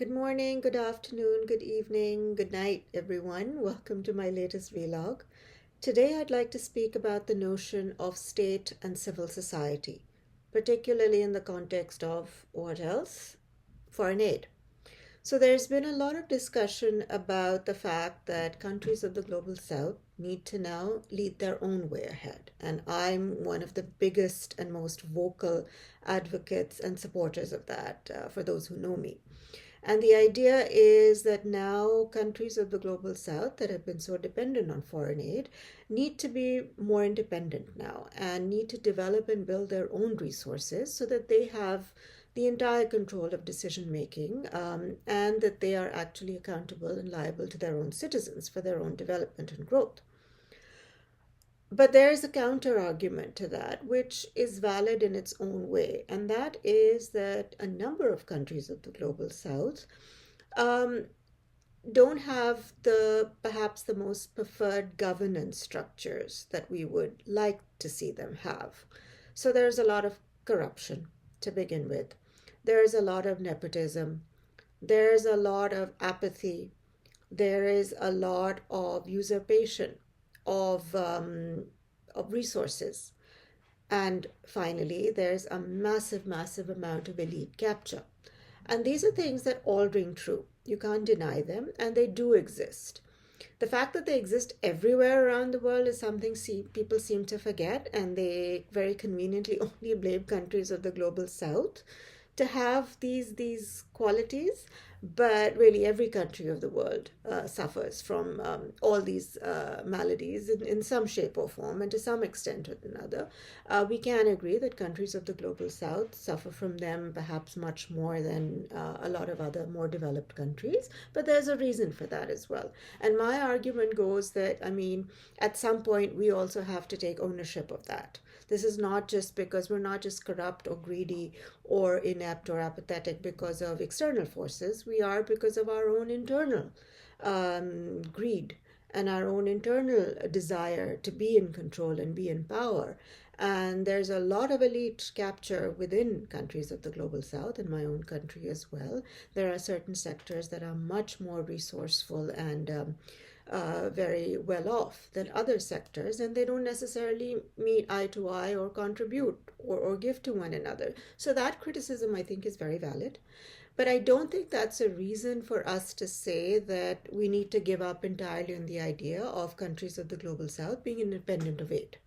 Good morning, good afternoon, good evening, good night, everyone. Welcome to my latest vlog. Today, I'd like to speak about the notion of state and civil society, particularly in the context of what else? Foreign aid. So, there's been a lot of discussion about the fact that countries of the global south need to now lead their own way ahead. And I'm one of the biggest and most vocal advocates and supporters of that, for those who know me. And the idea is that now countries of the global south that have been so dependent on foreign aid need to be more independent now and need to develop and build their own resources so that they have the entire control of decision making, and that they are actually accountable and liable to their own citizens for their own development and growth. But there is a counter argument to that, which is valid in its own way, and that is that a number of countries of the global south um, don't have the perhaps the most preferred governance structures that we would like to see them have. So there's a lot of corruption to begin with. There's a lot of nepotism. There's a lot of apathy. There is a lot of usurpation of resources. And finally, there's a massive, massive amount of elite capture. And these are things that all ring true. You can't deny them, and they do exist. The fact that they exist everywhere around the world is something people seem to forget, and they very conveniently only blame countries of the global south to have these qualities. But really, every country of the world suffers from all these maladies in some shape or form, and to some extent or another. We can agree that countries of the global south suffer from them perhaps much more than a lot of other more developed countries, but there's a reason for that as well. And my argument goes that, I mean, at some point, we also have to take ownership of that. This is not just because we're not just corrupt or greedy or inept or apathetic because of external forces. We are because of our own internal greed and our own internal desire to be in control and be in power. And there's a lot of elite capture within countries of the global south, in my own country as well. There are certain sectors that are much more resourceful and very well off than other sectors, and they don't necessarily meet eye to eye or contribute or give to one another. So that criticism, I think, is very valid. But I don't think that's a reason for us to say that we need to give up entirely on the idea of countries of the global south being independent of aid.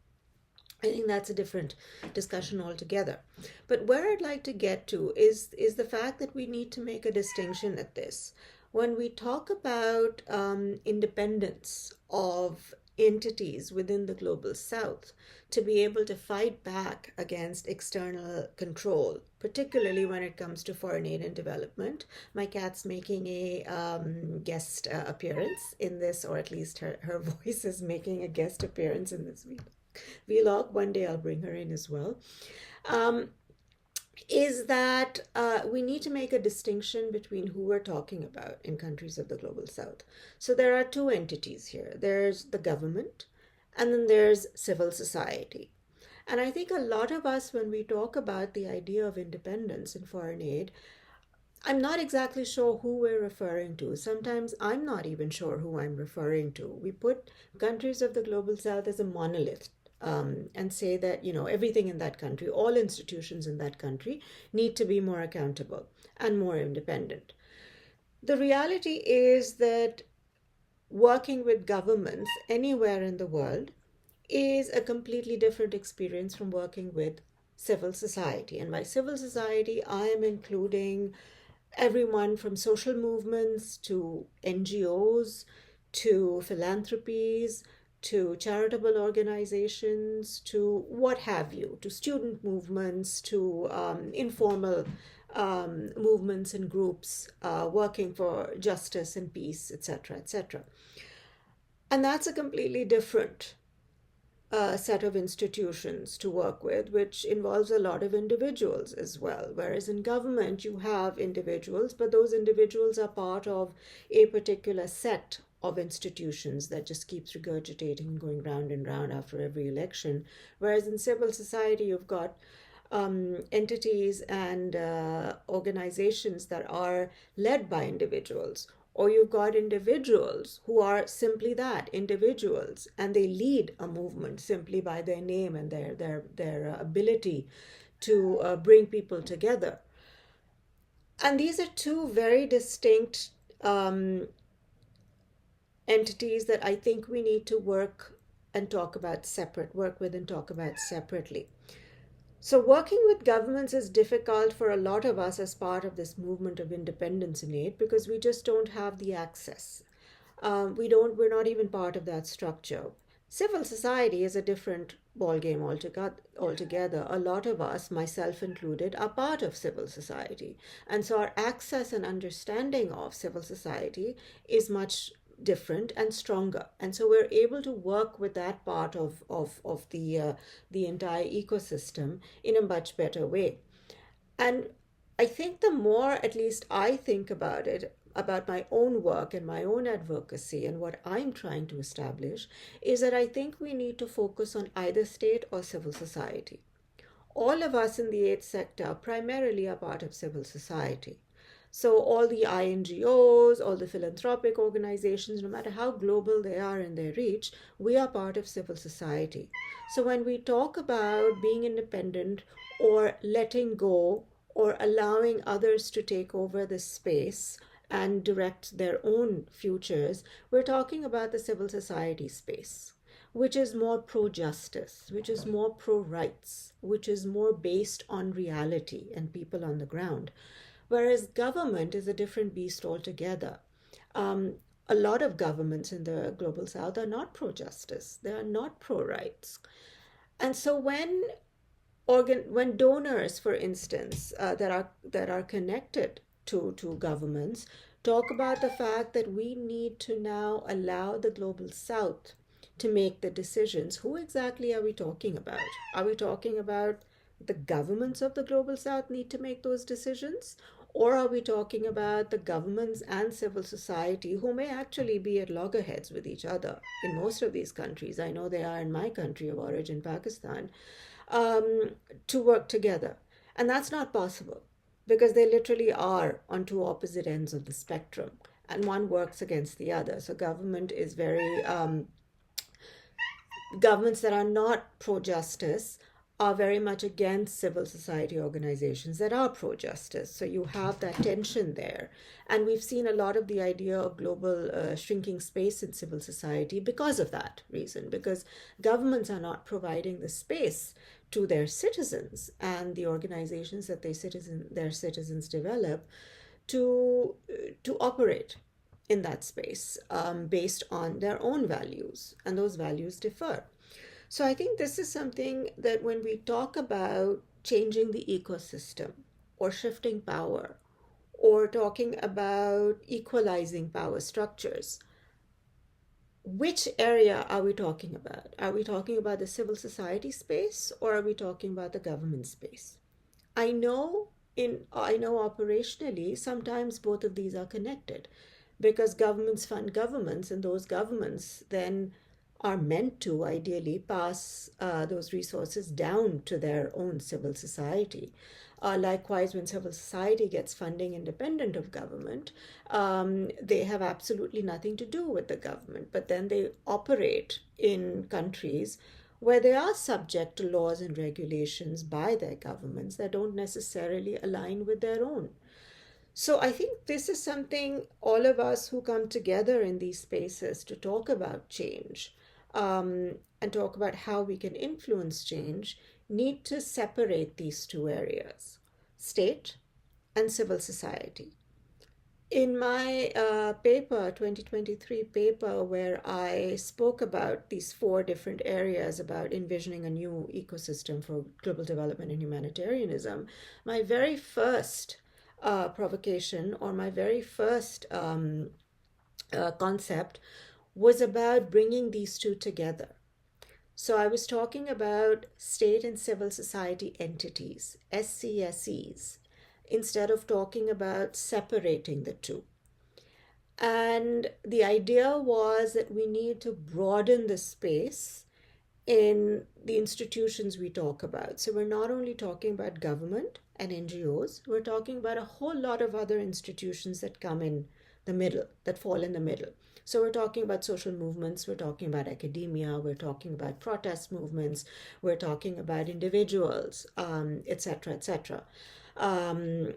I think that's a different discussion altogether. But where I'd like to get to is the fact that we need to make a distinction at this. When we talk about independence of entities within the global south to be able to fight back against external control, particularly when it comes to foreign aid and development. My cat's making a guest appearance in this, or at least her voice is making a guest appearance in this vlog. One day I'll bring her in as well. Um, is that we need to make a distinction between who we're talking about in countries of the global south. So there are two entities here. There's the government, and then there's civil society. And I think a lot of us, when we talk about the idea of independence in foreign aid, I'm not exactly sure who we're referring to. Sometimes I'm not even sure who I'm referring to. We put countries of the global south as a monolith, and say that, everything in that country, all institutions in that country need to be more accountable and more independent. The reality is that working with governments anywhere in the world is a completely different experience from working with civil society. And by civil society, I am including everyone from social movements to NGOs to philanthropies to charitable organizations to what have you, to student movements, to informal movements and groups working for justice and peace, etc., etc. And that's a completely different set of institutions to work with, which involves a lot of individuals as well. Whereas in government, you have individuals, but those individuals are part of a particular set of institutions that just keeps regurgitating and going round and round after every election. Whereas in civil society, you've got entities and organizations that are led by individuals, or you've got individuals who are simply that, individuals, and they lead a movement simply by their name and their ability to bring people together. And these are two very distinct entities that I think we need to work with and talk about separately. So, working with governments is difficult for a lot of us as part of this movement of independence in aid because we just don't have the access. We're not even part of that structure. Civil society is a different ballgame altogether. A lot of us, myself included, are part of civil society. And so our access and understanding of civil society is much different and stronger. And so we're able to work with that part of the entire ecosystem in a much better way. And I think the more, at least I think about it, about my own work and my own advocacy and what I'm trying to establish, is that I think we need to focus on either state or civil society. All of us in the aid sector primarily are part of civil society. So all the INGOs, all the philanthropic organizations, no matter how global they are in their reach, we are part of civil society. So when we talk about being independent or letting go or allowing others to take over the space and direct their own futures, we're talking about the civil society space, which is more pro justice, which is more pro rights, which is more based on reality and people on the ground. Whereas government is a different beast altogether. A lot of governments in the global south are not pro justice, they are not pro rights. And so when donors, for instance, that are connected to governments, talk about the fact that we need to now allow the global south to make the decisions, who exactly are we talking about? Are we talking about the governments of the global south need to make those decisions? Or are we talking about the governments and civil society who may actually be at loggerheads with each other in most of these countries? I know they are in my country of origin, Pakistan, to work together. And that's not possible because they literally are on two opposite ends of the spectrum and one works against the other. So governments that are not pro justice are very much against civil society organizations that are pro justice. So you have that tension there. And we've seen a lot of the idea of global shrinking space in civil society because of that reason, because governments are not providing the space to their citizens and the organizations that their citizens develop to operate in that space based on their own values, and those values differ. So I think this is something that when we talk about changing the ecosystem or shifting power or talking about equalizing power structures, which area are we talking about? Are we talking about the civil society space or are we talking about the government space? I know operationally sometimes both of these are connected because governments fund governments and those governments then are meant to ideally pass those resources down to their own civil society. Likewise, when civil society gets funding independent of government, they have absolutely nothing to do with the government, but then they operate in countries where they are subject to laws and regulations by their governments that don't necessarily align with their own. So I think this is something all of us who come together in these spaces to talk about change and talk about how we can influence change need to separate these two areas, state and civil society. In my paper, 2023 paper, where I spoke about these four different areas about envisioning a new ecosystem for global development and humanitarianism, my very first provocation or my very first concept was about bringing these two together. So I was talking about state and civil society entities, SCSEs, instead of talking about separating the two. And the idea was that we need to broaden the space in the institutions we talk about. So we're not only talking about government and NGOs, we're talking about a whole lot of other institutions that come in the middle, that fall in the middle. So we're talking about social movements, we're talking about academia, we're talking about protest movements, we're talking about individuals, etc., etc. Um,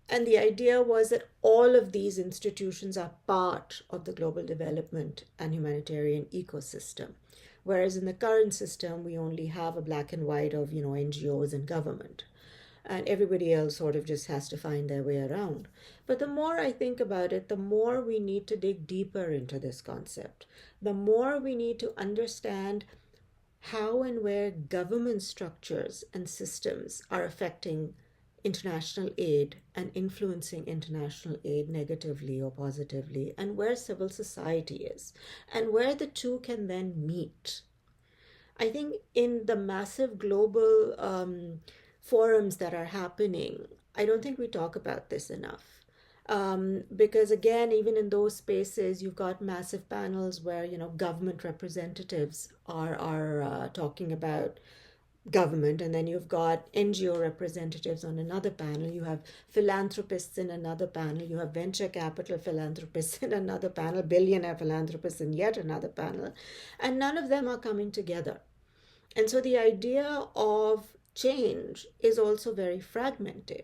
and the idea was that all of these institutions are part of the global development and humanitarian ecosystem. Whereas in the current system, we only have a black and white of, NGOs and government. And everybody else sort of just has to find their way around. But the more I think about it, the more we need to dig deeper into this concept. The more we need to understand how and where government structures and systems are affecting international aid and influencing international aid negatively or positively, and where civil society is, and where the two can then meet. I think in the massive global forums that are happening, I don't think we talk about this enough. Because again, even in those spaces, you've got massive panels where government representatives are talking about government, and then you've got NGO representatives on another panel, you have philanthropists in another panel, you have venture capital philanthropists in another panel, billionaire philanthropists in yet another panel, and none of them are coming together. And so the idea of change is also very fragmented.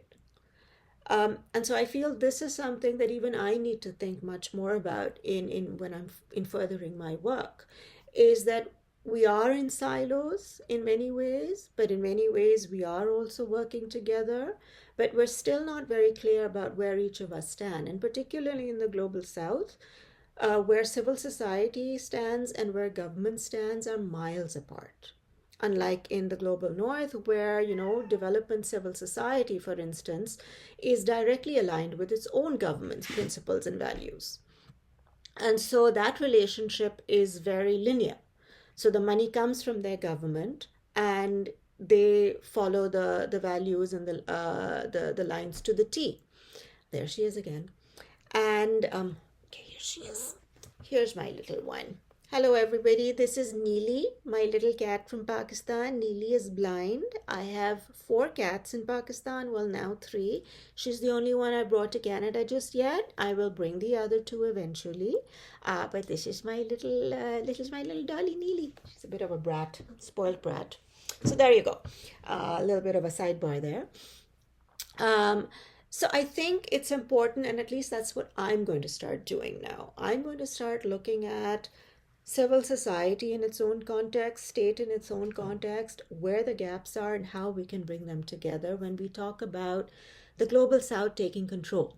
And so I feel this is something that even I need to think much more about in when I'm in furthering my work, is that we are in silos in many ways, but in many ways we are also working together, but we're still not very clear about where each of us stand, and particularly in the global south, where civil society stands and where government stands are miles apart. Unlike in the global north, where, development civil society, for instance, is directly aligned with its own government's principles and values. And so that relationship is very linear. So the money comes from their government, and they follow the values and the lines to the T. There she is again. And okay, here she is. Here's my little one. Hello, everybody. This is Neeli, my little cat from Pakistan. Neeli is blind. I have 4 cats in Pakistan. Well, now 3. She's the only one I brought to Canada just yet. I will bring the other 2 eventually. But this is my little dolly, Neeli. She's a bit of a brat, spoiled brat. So there you go. A little bit of a sidebar there. So I think it's important, and at least that's what I'm going to start doing now. I'm going to start looking at civil society in its own context, state in its own context, where the gaps are, and how we can bring them together when we talk about the global south taking control.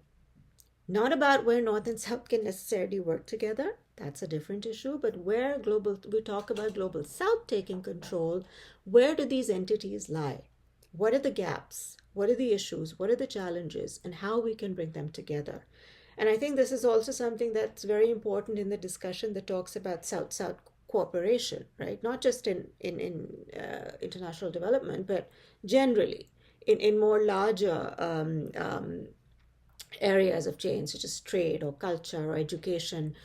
Not about where north and south can necessarily work together. That's a different issue. But where we talk about global south taking control, where do these entities lie? What are the gaps? What are the issues? What are the challenges? And how we can bring them together. And I think this is also something that's very important in the discussion that talks about South-South cooperation, right? Not just in international development, but generally in more larger areas of change, such as trade or culture or education.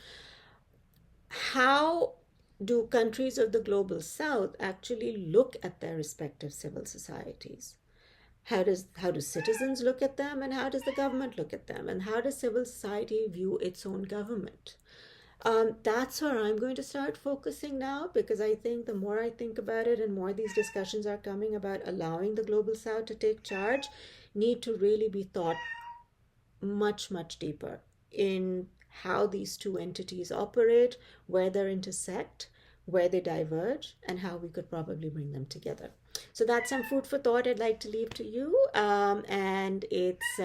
How do countries of the global south actually look at their respective civil societies? How do citizens look at them, and how does the government look at them, and how does civil society view its own government? That's where I'm going to start focusing now, because I think the more I think about it and more these discussions are coming about allowing the global south to take charge, need to really be thought much, much deeper in how these two entities operate, where they intersect, where they diverge, and how we could probably bring them together. So that's some food for thought I'd like to leave to you. And it's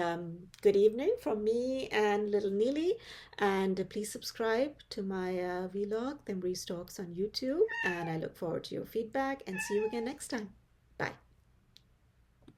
good evening from me and little Neeli. And please subscribe to my vlog, Timbrese Talks on YouTube. And I look forward to your feedback, and see you again next time.